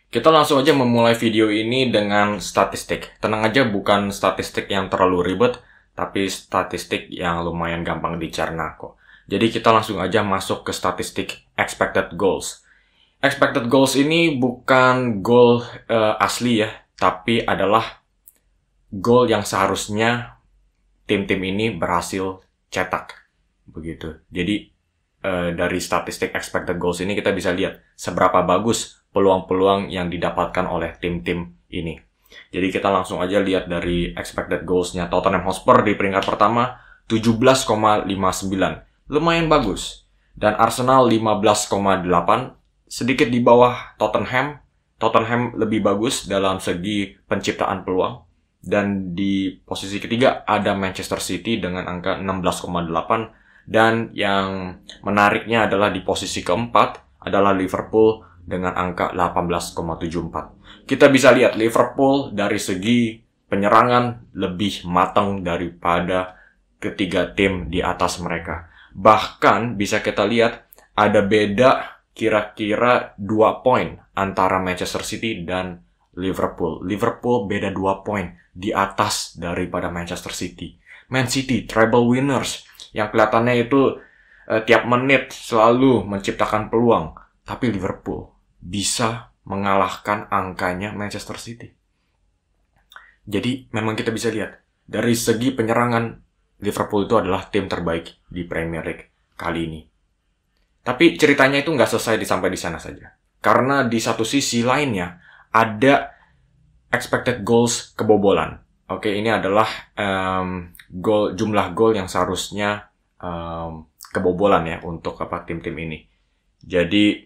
Kita langsung aja memulai video ini dengan statistik. Tenang aja, bukan statistik yang terlalu ribet, tapi statistik yang lumayan gampang dicerna kok. Jadi kita langsung aja masuk ke statistik expected goals. Expected goals ini bukan goal asli ya, tapi adalah goal yang seharusnya tim-tim ini berhasil cetak. Begitu. Jadi dari statistik expected goals ini kita bisa lihat seberapa bagus peluang-peluang yang didapatkan oleh tim-tim ini. Jadi kita langsung aja lihat dari expected goals-nya Tottenham Hotspur di peringkat pertama 17,59. Lumayan bagus. Dan Arsenal 15,8, sedikit di bawah Tottenham. Tottenham lebih bagus dalam segi penciptaan peluang. Dan di posisi ketiga ada Manchester City dengan angka 16,8. Dan yang menariknya adalah di posisi keempat adalah Liverpool dengan angka 18,74. Kita bisa lihat Liverpool dari segi penyerangan lebih matang daripada ketiga tim di atas mereka. Bahkan bisa kita lihat ada beda kira-kira 2 poin antara Manchester City dan Liverpool. Liverpool beda 2 poin di atas daripada Manchester City. Man City, treble winners, yang kelihatannya itu tiap menit selalu menciptakan peluang. Tapi Liverpool bisa mengalahkan angkanya Manchester City. Jadi memang kita bisa lihat dari segi penyerangan Liverpool itu adalah tim terbaik di Premier League kali ini. Tapi ceritanya itu nggak selesai sampai di sana saja. Karena di satu sisi lainnya ada expected goals kebobolan. Oke, ini adalah jumlah gol yang seharusnya kebobolan ya untuk tim-tim ini. Jadi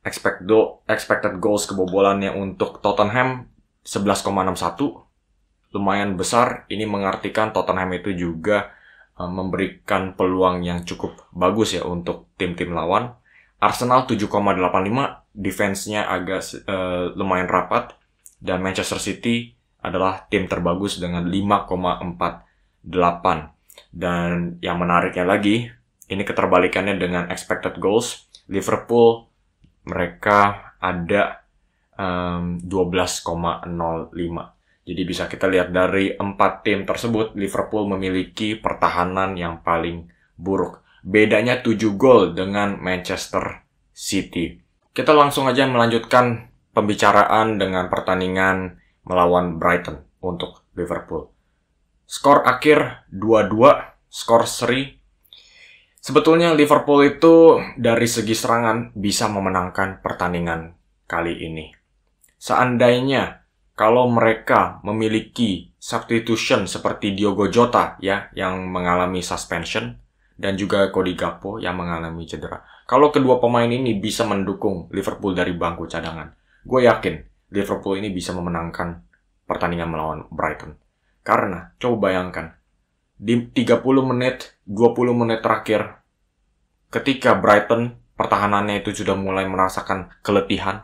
expected goals kebobolannya untuk Tottenham 11,61, lumayan besar. Ini mengartikan Tottenham itu juga memberikan peluang yang cukup bagus ya untuk tim-tim lawan. Arsenal 7,85, defense-nya agak lumayan rapat. Dan Manchester City adalah tim terbagus dengan 5,48. Dan yang menariknya lagi, ini keterbalikannya dengan expected goals. Liverpool mereka ada 12,05. Jadi bisa kita lihat dari 4 tim tersebut, Liverpool memiliki pertahanan yang paling buruk. Bedanya 7 gol dengan Manchester City. Kita langsung aja melanjutkan pembicaraan dengan pertandingan melawan Brighton untuk Liverpool. Skor akhir 2-2, skor seri. Sebetulnya Liverpool itu dari segi serangan bisa memenangkan pertandingan kali ini. Seandainya kalau mereka memiliki substitution seperti Diogo Jota ya yang mengalami suspension dan juga Cody Gakpo yang mengalami cedera. Kalau kedua pemain ini bisa mendukung Liverpool dari bangku cadangan, gue yakin Liverpool ini bisa memenangkan pertandingan melawan Brighton. Karena coba bayangkan di 30 menit, 20 menit terakhir, ketika Brighton pertahanannya itu sudah mulai merasakan keletihan,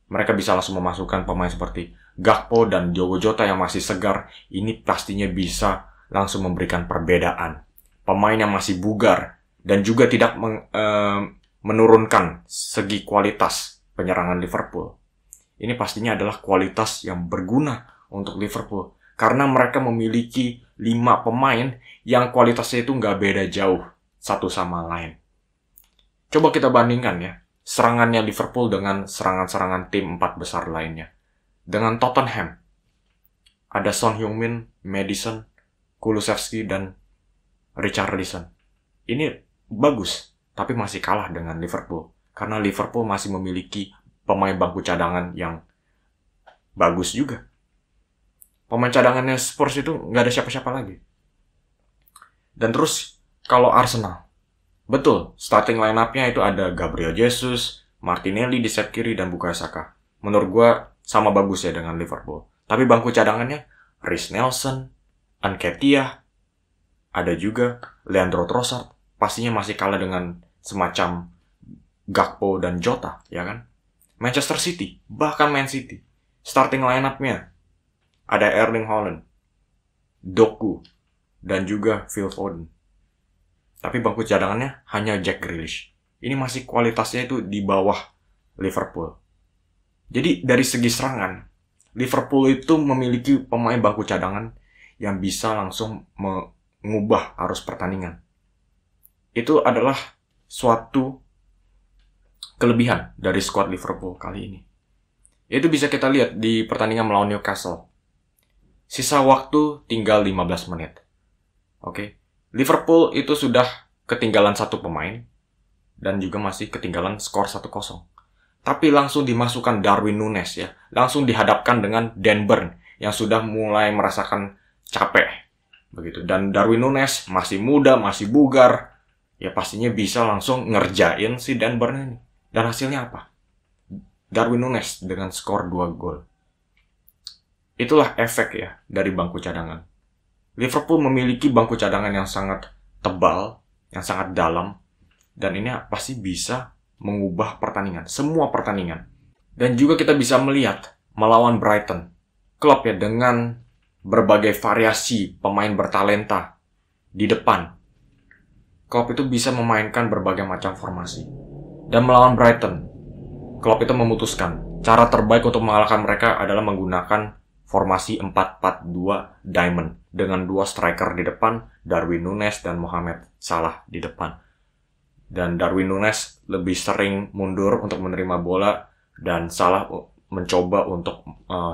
mereka bisa langsung memasukkan pemain seperti Gakpo dan Diogo Jota yang masih segar. Ini pastinya bisa langsung memberikan perbedaan. Pemain yang masih bugar dan juga tidak menurunkan segi kualitas penyerangan Liverpool. Ini pastinya adalah kualitas yang berguna untuk Liverpool. Karena mereka memiliki 5 pemain yang kualitasnya itu nggak beda jauh satu sama lain. Coba kita bandingkan ya, serangannya Liverpool dengan serangan-serangan tim 4 besar lainnya. Dengan Tottenham, ada Son Heung-min, Maddison, Kulusevski, dan Richarlison. Ini bagus, tapi masih kalah dengan Liverpool. Karena Liverpool masih memiliki pemain bangku cadangan yang bagus juga. Pemain cadangannya Spurs itu nggak ada siapa-siapa lagi. Dan terus kalau Arsenal, betul, starting line-up-nya itu ada Gabriel Jesus, Martinelli di sayap kiri, dan Bukayo Saka. Menurut gue sama bagus ya dengan Liverpool. Tapi bangku cadangannya Reiss Nelson, Nketiah, ada juga Leandro Trossard. Pastinya masih kalah dengan semacam Gakpo dan Jota, ya kan? Manchester City, bahkan Man City, starting line-up-nya ada Erling Haaland, Doku, dan juga Phil Foden. Tapi bangku cadangannya hanya Jack Grealish. Ini masih kualitasnya itu di bawah Liverpool. Jadi dari segi serangan, Liverpool itu memiliki pemain bangku cadangan yang bisa langsung mengubah arus pertandingan. Itu adalah suatu kelebihan dari skuad Liverpool kali ini. Itu bisa kita lihat di pertandingan melawan Newcastle. Sisa waktu tinggal 15 menit. Oke. Liverpool itu sudah ketinggalan satu pemain dan juga masih ketinggalan skor 1-0. Tapi langsung dimasukkan Darwin Núñez ya. Langsung dihadapkan dengan Dan Burn yang sudah mulai merasakan capek. Begitu. Dan Darwin Núñez masih muda, masih bugar. Ya pastinya bisa langsung ngerjain si Dan Burn ini. Dan hasilnya apa? Darwin Núñez dengan skor 2 gol. Itulah efek ya dari bangku cadangan. Liverpool memiliki bangku cadangan yang sangat tebal, yang sangat dalam. Dan ini pasti bisa mengubah pertandingan, semua pertandingan. Dan juga kita bisa melihat melawan Brighton, klub ya dengan berbagai variasi pemain bertalenta di depan. Klub itu bisa memainkan berbagai macam formasi. Dan melawan Brighton, klub itu memutuskan cara terbaik untuk mengalahkan mereka adalah menggunakan formasi 4-4-2 diamond dengan 2 striker di depan, Darwin Núñez dan Mohamed Salah di depan. Dan Darwin Núñez lebih sering mundur untuk menerima bola dan Salah mencoba untuk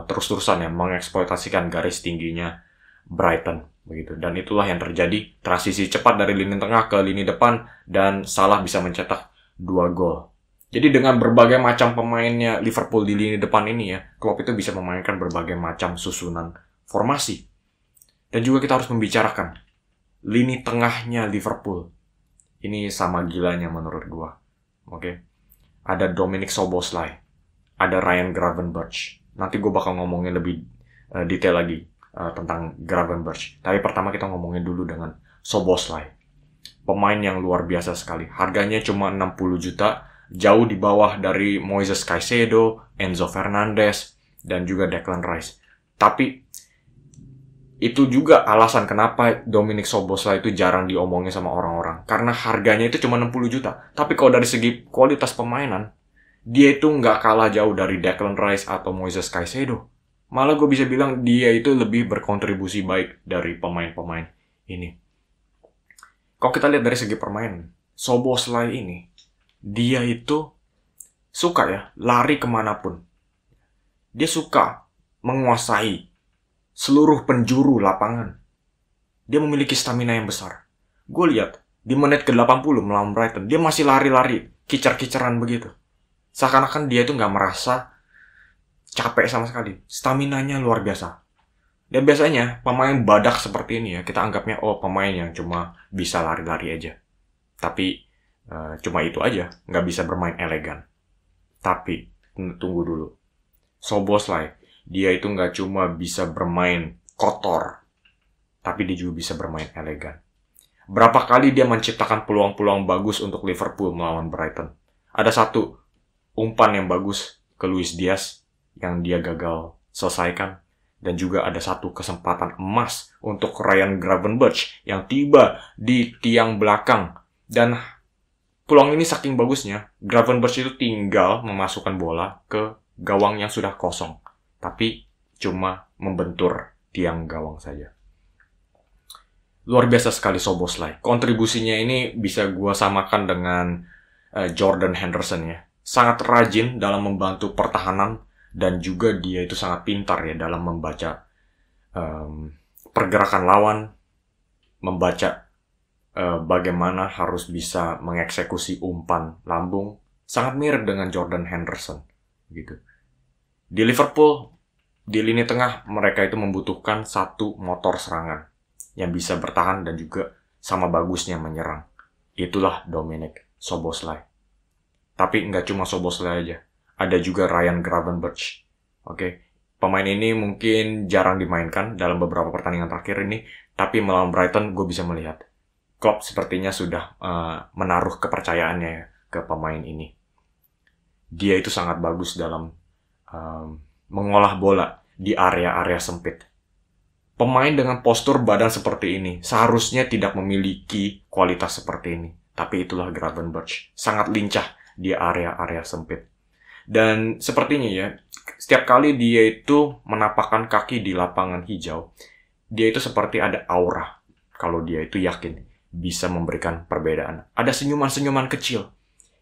terus-terusan ya mengeksploitasikan garis tingginya Brighton begitu. Dan itulah yang terjadi, transisi cepat dari lini tengah ke lini depan dan Salah bisa mencetak 2 gol. Jadi dengan berbagai macam pemainnya Liverpool di lini depan ini ya, klub itu bisa memainkan berbagai macam susunan formasi. Dan juga kita harus membicarakan lini tengahnya Liverpool. Ini sama gilanya menurut gua. Oke. Ada Dominic Szoboszlai, ada Ryan Gravenberch. Nanti gua bakal ngomongin lebih detail lagi tentang Gravenberch. Tapi pertama kita ngomongin dulu dengan Szoboszlai. Pemain yang luar biasa sekali. Harganya cuma 60 juta, jauh di bawah dari Moises Caicedo, Enzo Fernandez, dan juga Declan Rice. Tapi itu juga alasan kenapa Dominic Szoboszlai itu jarang diomongin sama orang-orang. Karena harganya itu cuma 60 juta. Tapi kalau dari segi kualitas permainan, dia itu nggak kalah jauh dari Declan Rice atau Moises Caicedo. Malah gue bisa bilang dia itu lebih berkontribusi baik dari pemain-pemain ini. Kalau kita lihat dari segi permainan, Szoboszlai ini, dia itu suka ya lari kemanapun. Dia suka menguasai seluruh penjuru lapangan. Dia memiliki stamina yang besar. Gue lihat di menit ke-80 melawan Brighton, dia masih lari-lari, kicar-kicaran begitu. Seakan-akan dia itu nggak merasa capek sama sekali. Staminanya luar biasa. Dan biasanya pemain badak seperti ini ya, kita anggapnya pemain yang cuma bisa lari-lari aja. Tapi cuma itu aja, nggak bisa bermain elegan. Tapi tunggu dulu. Szoboszlai, dia itu nggak cuma bisa bermain kotor, tapi dia juga bisa bermain elegan. Berapa kali dia menciptakan peluang-peluang bagus untuk Liverpool melawan Brighton. Ada satu umpan yang bagus ke Luis Diaz yang dia gagal selesaikan. Dan juga ada satu kesempatan emas untuk Ryan Gravenberch yang tiba di tiang belakang. Dan peluang ini saking bagusnya, Gravenberch itu tinggal memasukkan bola ke gawang yang sudah kosong. Tapi cuma membentur tiang gawang saja. Luar biasa sekali Szoboszlai. Kontribusinya ini bisa gua samakan dengan Jordan Henderson ya. Sangat rajin dalam membantu pertahanan dan juga dia itu sangat pintar ya dalam membaca pergerakan lawan, membaca bagaimana harus bisa mengeksekusi umpan lambung. Sangat mirip dengan Jordan Henderson gitu. Di Liverpool, di lini tengah mereka itu membutuhkan satu motor serangan yang bisa bertahan dan juga sama bagusnya menyerang. Itulah Dominic Szoboszlai. Tapi nggak cuma Szoboszlai aja. Ada juga Ryan Gravenberch. Oke. Pemain ini mungkin jarang dimainkan dalam beberapa pertandingan terakhir ini. Tapi melawan Brighton gue bisa melihat. Klopp sepertinya sudah menaruh kepercayaannya ke pemain ini. Dia itu sangat bagus dalam mengolah bola di area-area sempit. Pemain dengan postur badan seperti ini seharusnya tidak memiliki kualitas seperti ini. Tapi itulah Gravenberch. Sangat lincah di area-area sempit. Dan sepertinya ya, setiap kali dia itu menapakkan kaki di lapangan hijau, dia itu seperti ada aura. Kalau dia itu yakin bisa memberikan perbedaan. Ada senyuman-senyuman kecil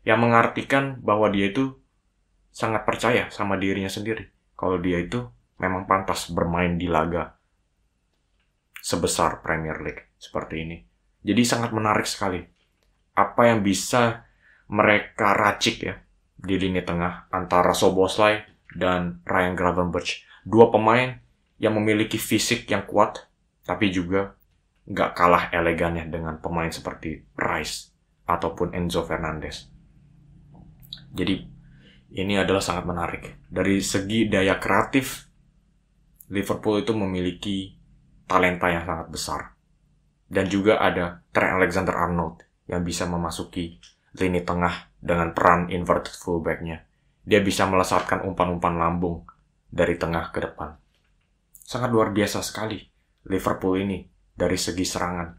yang mengartikan bahwa dia itu sangat percaya sama dirinya sendiri. Kalau dia itu memang pantas bermain di laga sebesar Premier League seperti ini. Jadi sangat menarik sekali. Apa yang bisa mereka racik ya di lini tengah antara Szoboszlai dan Ryan Gravenberch. Dua pemain yang memiliki fisik yang kuat, tapi juga nggak kalah elegannya dengan pemain seperti Rice ataupun Enzo Fernandez. Jadi ini adalah sangat menarik. Dari segi daya kreatif, Liverpool itu memiliki talenta yang sangat besar. Dan juga ada Trent Alexander-Arnold yang bisa memasuki lini tengah dengan peran inverted fullback-nya. Dia bisa melesatkan umpan-umpan lambung dari tengah ke depan. Sangat luar biasa sekali Liverpool ini dari segi serangan.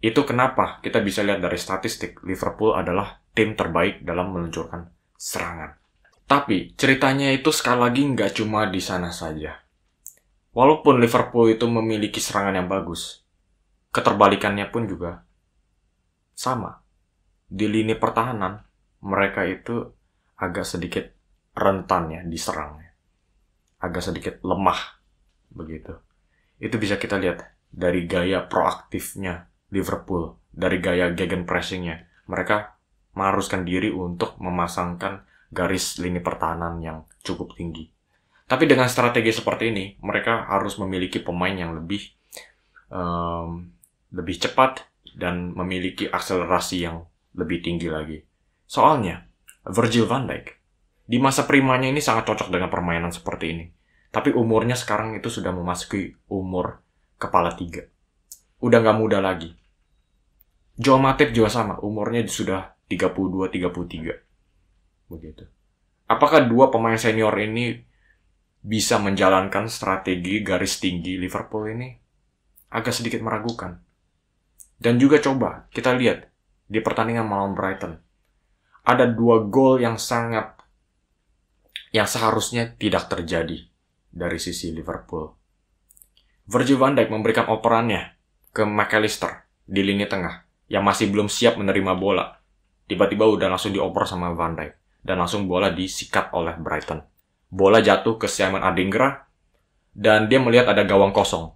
Itu kenapa kita bisa lihat dari statistik Liverpool adalah tim terbaik dalam meluncurkan serangan. Tapi ceritanya itu sekali lagi nggak cuma di sana saja. Walaupun Liverpool itu memiliki serangan yang bagus, keterbalikannya pun juga sama. Di lini pertahanan, mereka itu agak sedikit rentan ya diserangnya. Agak sedikit lemah, begitu. Itu bisa kita lihat dari gaya proaktifnya Liverpool, dari gaya gegenpressing-nya. Mereka mengharuskan diri untuk memasangkan garis lini pertahanan yang cukup tinggi. Tapi dengan strategi seperti ini, mereka harus memiliki pemain yang lebih cepat dan memiliki akselerasi yang lebih tinggi lagi. Soalnya, Virgil van Dijk di masa primanya ini sangat cocok dengan permainan seperti ini. Tapi umurnya sekarang itu sudah memasuki umur kepala 3. Udah nggak muda lagi. Joel Matip juga sama, umurnya sudah 32-33. Begitu. Apakah dua pemain senior ini bisa menjalankan strategi garis tinggi Liverpool ini? Agak sedikit meragukan. Dan juga coba kita lihat di pertandingan melawan Brighton. Ada 2 gol yang seharusnya tidak terjadi dari sisi Liverpool. Virgil van Dijk memberikan operannya ke McAllister di lini tengah yang masih belum siap menerima bola. Tiba-tiba udah langsung dioper sama Van Dijk dan langsung bola disikat oleh Brighton. Bola jatuh ke Simon Adingra dan dia melihat ada gawang kosong.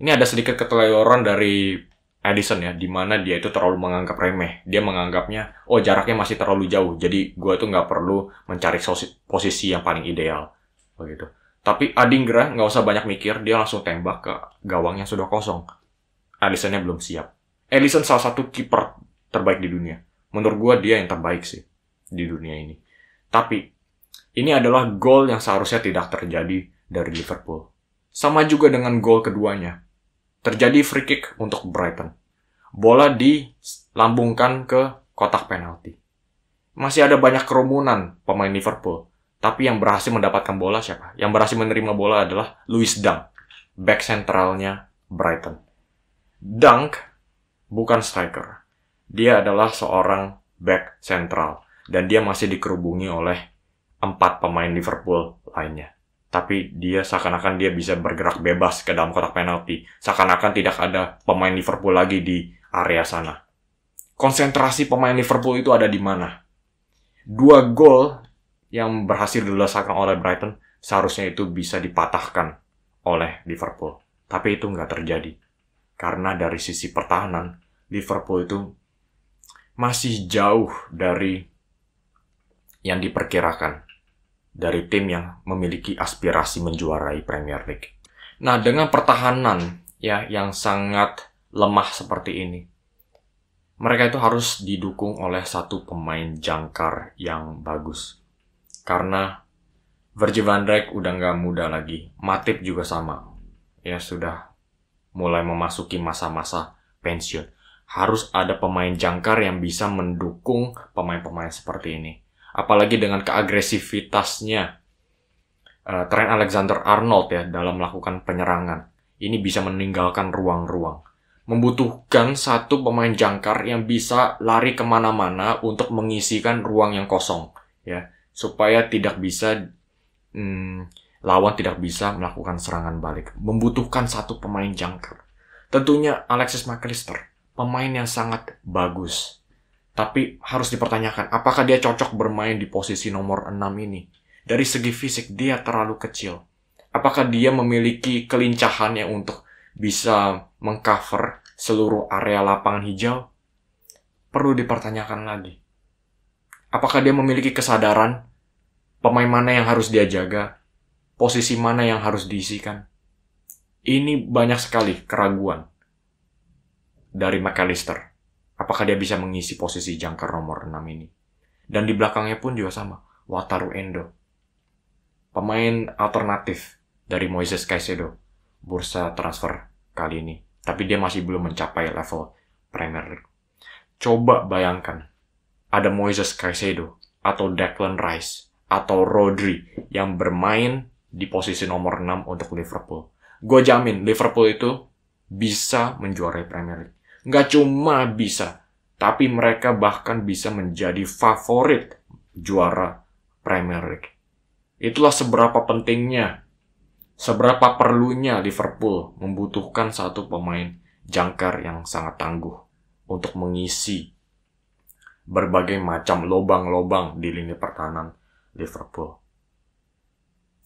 Ini ada sedikit keteledoran dari Ederson ya, di mana dia itu terlalu menganggap remeh. Dia menganggapnya, oh jaraknya masih terlalu jauh, jadi gue tuh nggak perlu mencari posisi yang paling ideal, begitu. Tapi Adingra nggak usah banyak mikir, dia langsung tembak ke gawang yang sudah kosong. Edersonnya belum siap. Ederson salah satu kiper terbaik di dunia. Menurut gue dia yang terbaik sih di dunia ini. Tapi ini adalah gol yang seharusnya tidak terjadi dari Liverpool. Sama juga dengan gol keduanya. Terjadi free kick untuk Brighton. Bola dilambungkan ke kotak penalti. Masih ada banyak kerumunan pemain Liverpool. Tapi yang berhasil mendapatkan bola siapa? Yang berhasil menerima bola adalah Lewis Dunk, back sentralnya Brighton. Dunk bukan striker. Dia adalah seorang back sentral. Dan dia masih dikerubungi oleh 4 pemain Liverpool lainnya. Tapi dia seakan-akan dia bisa bergerak bebas ke dalam kotak penalti. Seakan-akan tidak ada pemain Liverpool lagi di area sana. Konsentrasi pemain Liverpool itu ada di mana? 2 gol yang berhasil diselesaikan oleh Brighton seharusnya itu bisa dipatahkan oleh Liverpool. Tapi itu nggak terjadi. Karena dari sisi pertahanan, Liverpool itu masih jauh dari yang diperkirakan. Dari tim yang memiliki aspirasi menjuarai Premier League. Nah, dengan pertahanan ya yang sangat lemah seperti ini, mereka itu harus didukung oleh satu pemain jangkar yang bagus. Karena Virgil van Dijk udah nggak muda lagi, Matip juga sama, ya sudah mulai memasuki masa-masa pensiun. Harus ada pemain jangkar yang bisa mendukung pemain-pemain seperti ini. Apalagi dengan keagresivitasnya Trent Alexander-Arnold ya dalam melakukan penyerangan. Ini bisa meninggalkan ruang-ruang. Membutuhkan satu pemain jangkar yang bisa lari kemana-mana untuk mengisikan ruang yang kosong. Ya, supaya tidak bisa lawan tidak bisa melakukan serangan balik. Membutuhkan satu pemain jangkar. Tentunya Alexis McAllister, pemain yang sangat bagus. Tapi harus dipertanyakan, apakah dia cocok bermain di posisi nomor 6 ini? Dari segi fisik, dia terlalu kecil. Apakah dia memiliki kelincahannya untuk bisa mengcover seluruh area lapangan hijau? Perlu dipertanyakan lagi. Apakah dia memiliki kesadaran pemain mana yang harus dia jaga? Posisi mana yang harus diisikan? Ini banyak sekali keraguan dari McAllister. Apakah dia bisa mengisi posisi jangkar nomor 6 ini? Dan di belakangnya pun juga sama. Wataru Endo. Pemain alternatif dari Moises Caicedo. Bursa transfer kali ini. Tapi dia masih belum mencapai level Premier League. Coba bayangkan. Ada Moises Caicedo. Atau Declan Rice. Atau Rodri. Yang bermain di posisi nomor 6 untuk Liverpool. Gue jamin Liverpool itu bisa menjuarai Premier League. Nggak cuma bisa, tapi mereka bahkan bisa menjadi favorit juara Premier League. Itulah seberapa pentingnya, seberapa perlunya Liverpool membutuhkan satu pemain jangkar yang sangat tangguh untuk mengisi berbagai macam lobang-lobang di lini pertahanan Liverpool.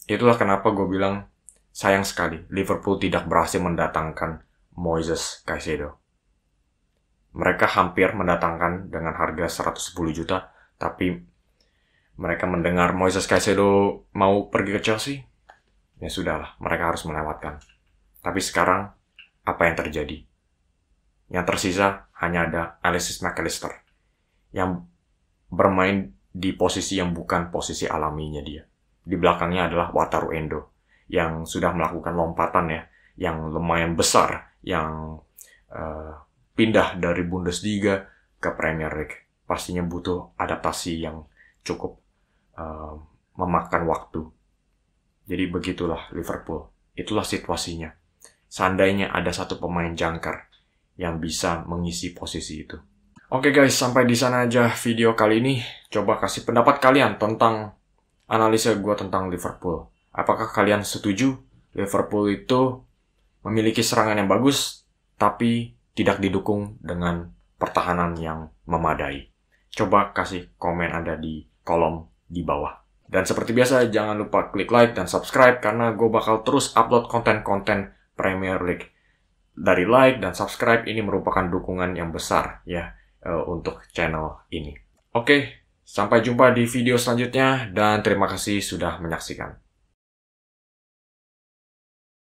Itulah kenapa gue bilang sayang sekali Liverpool tidak berhasil mendatangkan Moises Caicedo. Mereka hampir mendatangkan dengan harga 110 juta, tapi mereka mendengar Moises Caicedo mau pergi ke Chelsea, ya sudahlah, mereka harus melewatkan. Tapi sekarang, apa yang terjadi? Yang tersisa hanya ada Alexis McAllister, yang bermain di posisi yang bukan posisi alaminya dia. Di belakangnya adalah Wataru Endo, yang sudah melakukan lompatan ya, yang lumayan besar, yang pindah dari Bundesliga ke Premier League. Pastinya butuh adaptasi yang cukup memakan waktu. Jadi begitulah Liverpool. Itulah situasinya. Seandainya ada satu pemain jangkar yang bisa mengisi posisi itu. Oke guys, sampai di sana aja video kali ini. Coba kasih pendapat kalian tentang analisa gue tentang Liverpool. Apakah kalian setuju Liverpool itu memiliki serangan yang bagus, tapi tidak didukung dengan pertahanan yang memadai? Coba kasih komen Anda di kolom di bawah. Dan seperti biasa, jangan lupa klik like dan subscribe, karena gue bakal terus upload konten-konten Premier League. Dari like dan subscribe ini merupakan dukungan yang besar ya untuk channel ini. Oke, sampai jumpa di video selanjutnya dan terima kasih sudah menyaksikan.